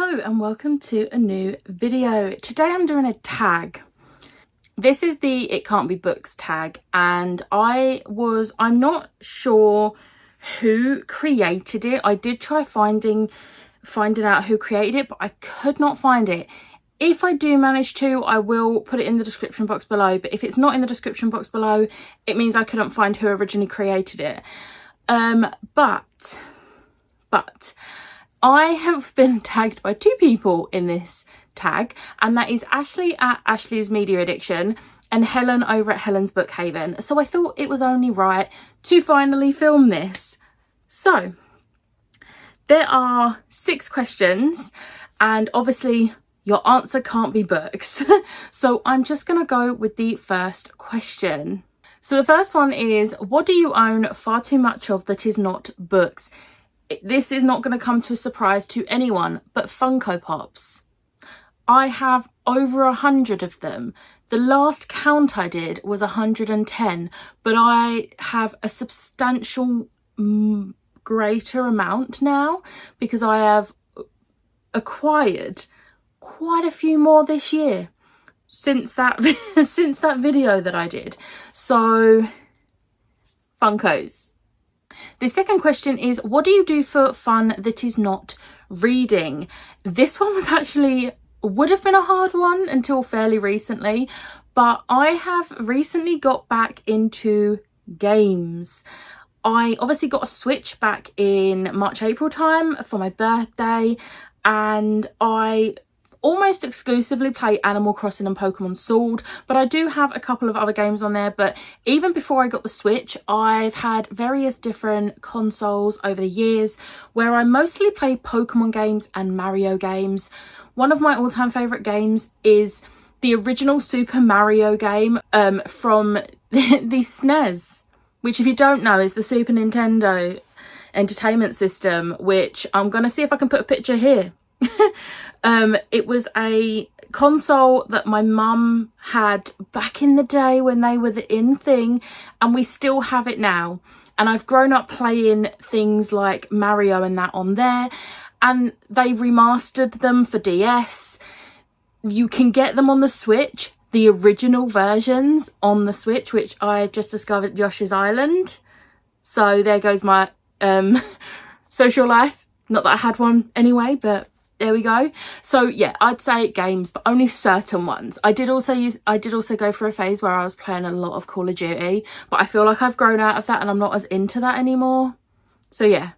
Hello and welcome to a new video. Today I'm doing a tag. This is the It Can't Be Books tag, and I'm not sure who created it. I did try finding out who created it, but I could not find it. If I do manage to, I will put it in the description box below, but if it's not in the description box below, it means I couldn't find who originally created it. But I have been tagged by two people in this tag, and that is Ashley at Ashley's Media Addiction and Helen over at Helen's Book Haven. So I thought it was only right to finally film this. So there are 6 questions, and obviously your answer can't be books. So I'm just going to go with the first question. So the first one is, what do you own far too much of that is not books? This is not going to come to a surprise to anyone, but Funko Pops. I have over 100 of them. The last count I did was 110, but I have a substantial greater amount now because I have acquired quite a few more this year since that video that I did. So Funkos. The second question is, what do you do for fun that is not reading? This one would have been a hard one until fairly recently, but I have recently got back into games. I obviously got a Switch back in March, April time for my birthday, and I almost exclusively play Animal Crossing and Pokemon Sword, but I do have a couple of other games on there. But even before I got the Switch, I've had various different consoles over the years where I mostly play Pokemon games and Mario games. One of my all-time favourite games is the original Super Mario game from the SNES, which, if you don't know, is the Super Nintendo Entertainment System, which I'm going to see if I can put a picture here. It was a console that my mum had back in the day when they were the in thing, and we still have it now. And I've grown up playing things like Mario and that on there, and they remastered them for DS. You can get them on the Switch, the original versions on the Switch, which I've just discovered Yoshi's Island. So there goes my social life. Not that I had one anyway, but there we go. So yeah, I'd say games, but only certain ones. I did also go through a phase where I was playing a lot of Call of Duty, but I feel like I've grown out of that and I'm not as into that anymore. So yeah.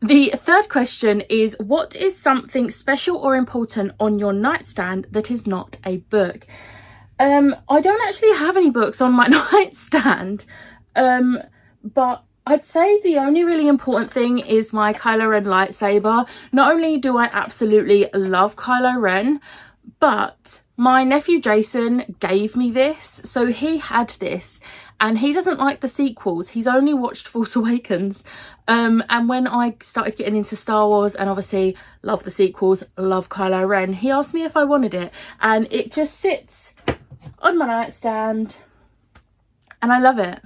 The third question is, what is something special or important on your nightstand that is not a book? I don't actually have any books on my nightstand, but I'd say the only really important thing is my Kylo Ren lightsaber. Not only do I absolutely love Kylo Ren, but my nephew Jason gave me this. So he had this, and he doesn't like the sequels. He's only watched Force Awakens. And when I started getting into Star Wars and obviously love the sequels, love Kylo Ren, he asked me if I wanted it, and it just sits on my nightstand and I love it.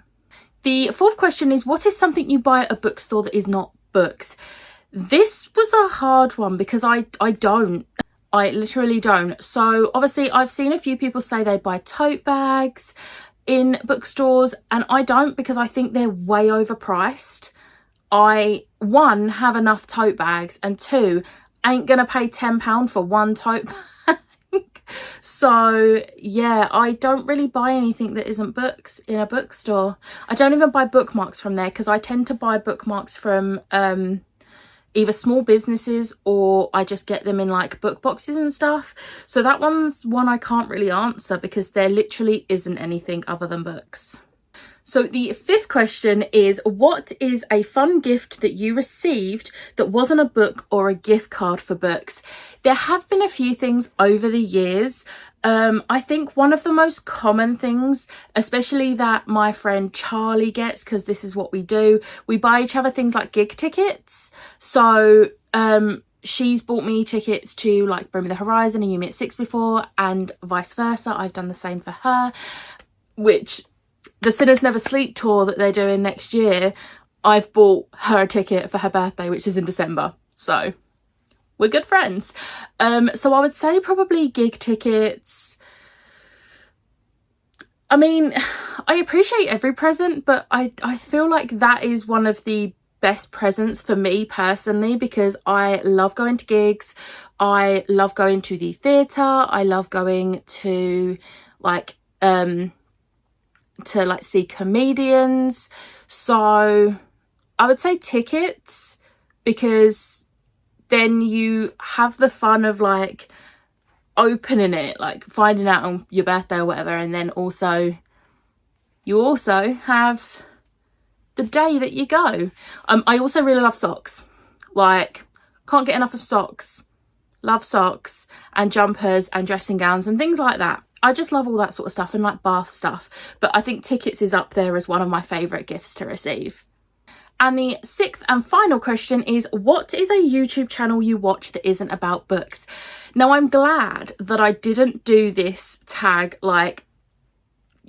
The fourth question is, what is something you buy at a bookstore that is not books? This was a hard one because I literally don't. So obviously I've seen a few people say they buy tote bags in bookstores, and I don't, because I think they're way overpriced. I, 1, have enough tote bags, and 2, ain't gonna pay £10 for one tote bag. So yeah, I don't really buy anything that isn't books in a bookstore. I don't even buy bookmarks from there because I tend to buy bookmarks from either small businesses, or I just get them in like book boxes and stuff. So that one's one I can't really answer because there literally isn't anything other than books. So the fifth question is, what is a fun gift that you received that wasn't a book or a gift card for books? There have been a few things over the years. I think one of the most common things, especially that my friend Charlie gets, because this is what we do, we buy each other things like gig tickets. So she's bought me tickets to like Bring Me the Horizon and You Me at 6 before, and vice versa. I've done the same for her, which the Sinners Never Sleep tour that they're doing next year, I've bought her a ticket for her birthday, which is in December. So we're good friends. So I would say probably gig tickets. I mean, I appreciate every present, but I feel like that is one of the best presents for me personally, because I love going to gigs. I love going to the theatre. I love going to like see comedians. So I would say tickets, because then you have the fun of like opening it, like finding out on your birthday or whatever, and then you also have the day that you go. I also really love socks. Like, can't get enough of socks. Love socks and jumpers and dressing gowns and things like that. I just love all that sort of stuff, and like bath stuff. But I think tickets is up there as one of my favourite gifts to receive. And the sixth and final question is, what is a YouTube channel you watch that isn't about books? Now, I'm glad that I didn't do this tag like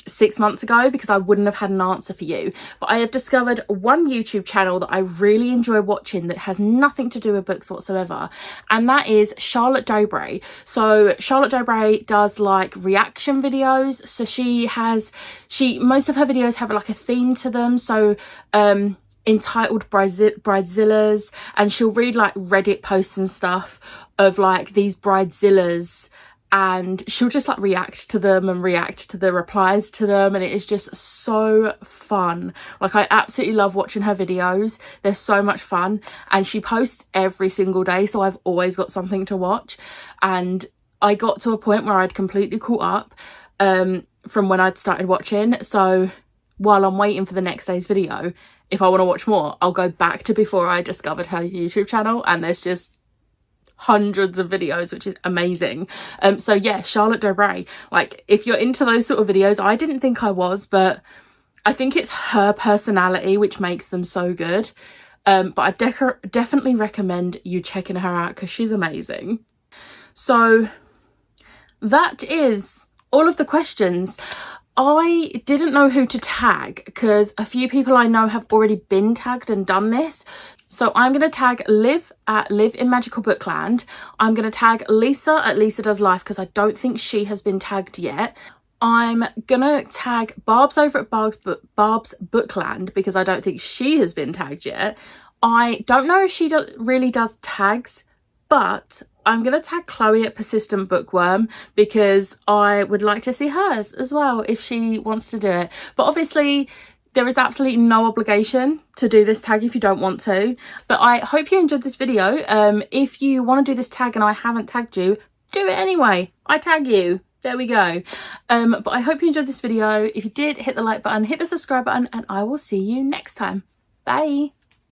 6 months ago, because I wouldn't have had an answer for you. But I have discovered one YouTube channel that I really enjoy watching that has nothing to do with books whatsoever, and that is Charlotte Dobray. So Charlotte Dobray does like reaction videos. So most of her videos have like a theme to them. So Entitled Bridezillas, and she'll read like Reddit posts and stuff of like these bridezillas, and she'll just like react to them and react to the replies to them, and it is just so fun. Like, I absolutely love watching her videos. They're so much fun, and she posts every single day, so I've always got something to watch. And I got to a point where I'd completely caught up from when I'd started watching, so while I'm waiting for the next day's video, if I want to watch more, I'll go back to before I discovered her YouTube channel, and there's just hundreds of videos, which is amazing. So yeah, Charlotte Dobray, like, if you're into those sort of videos, I didn't think I was, but I think it's her personality which makes them so good. But I definitely recommend you checking her out, because she's amazing. So that is all of the questions. I didn't know who to tag, because a few people I know have already been tagged and done this. So I'm going to tag Liv at Liv in Magical Bookland. I'm going to tag Lisa at Lisa Does Life, because I don't think she has been tagged yet. I'm going to tag Barb's over at Barb's Bookland, because I don't think she has been tagged yet. I don't know if she really does tags, but I'm going to tag Chloe at Persistent Bookworm, because I would like to see hers as well if she wants to do it. But obviously there is absolutely no obligation to do this tag if you don't want to. But I hope you enjoyed this video. If you want to do this tag and I haven't tagged you, do it anyway. I tag you. There we go. But I hope you enjoyed this video. If you did, hit the like button, hit the subscribe button, and I will see you next time. Bye.